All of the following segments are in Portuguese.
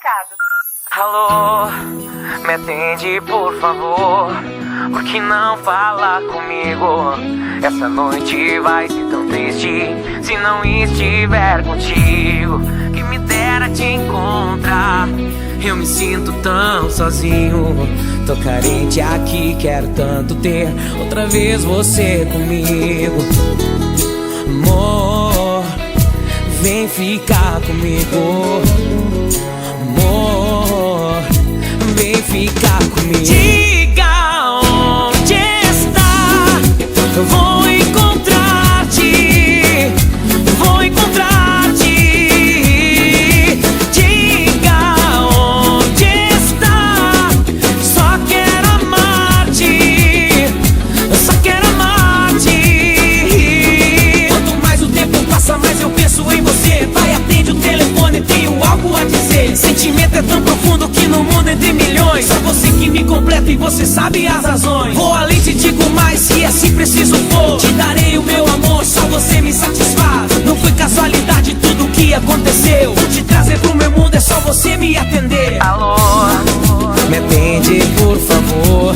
identificado. Alô, me atende por favor. Por que não fala comigo? Essa noite vai ser tão triste se não estiver contigo. Que me dera te encontrar. Eu me sinto tão sozinho. Tô carente aqui, quero tanto ter outra vez você comigo. Amor, vem ficar comigo. Amor, vem ficar comigo. Diga onde está, eu vou encontrar-te. Vou encontrar-te. Diga onde está, só quero amar-te. Eu só quero amar-te. Quanto mais o tempo passa, mais eu penso em você. Vai, atende o telefone, tenho algo a dizer. Sentimento é tão profundo que no mundo entre milhões só você que me completa e você sabe as razões. Vou além, te digo mais, se assim preciso for. Te darei o meu amor, só você me satisfaz. Não foi casualidade tudo o que aconteceu. Vou te trazer pro meu mundo, é só você me atender. Alô, me atende por favor.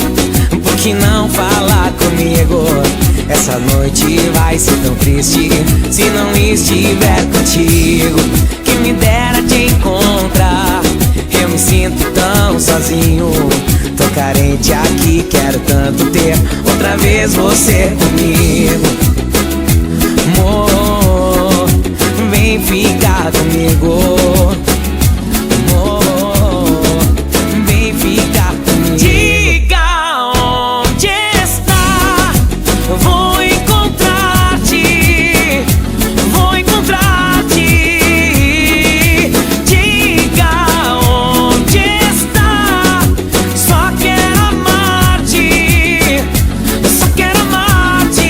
Por que não falar comigo? Essa noite vai ser tão triste se não estiver contigo. Que me dera te encontrar. Eu me sinto tão sozinho. Tô carente aqui, quero tanto ter outra vez você comigo. Amor, vem ficar comigo. Amor, vem ficar comigo. Diga onde está, eu vou encontrar-te. Vou encontrar-te. Diga onde está, só quero amar-te. Eu só quero amar-te.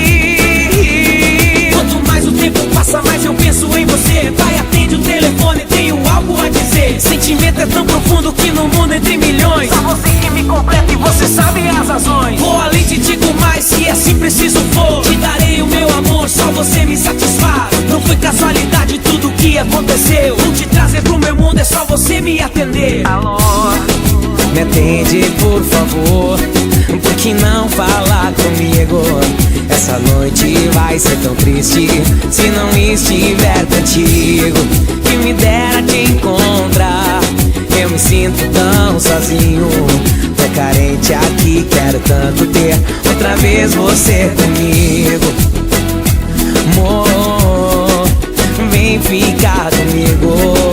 Quanto mais o tempo passa, mais eu penso em você. Vai, atende o telefone, tenho algo a dizer. Sentimento é tão profundo que no mundo entre milhões só você que me completa e você sabe as razões. Vou além, te digo mais, se assim preciso for. Te darei o meu amor, só você me satisfaz. Não foi casualidade tudo o que aconteceu. Vou te trazer pro meu mundo, é só você me atender. Alô, me atende por favor. Por que não falar comigo? Essa noite vai ser tão triste se não estiver contigo. Que me dera te encontrar. Eu me sinto tão sozinho. Tô carente aqui, quero tanto ter outra vez você comigo. Amor, vem ficar comigo.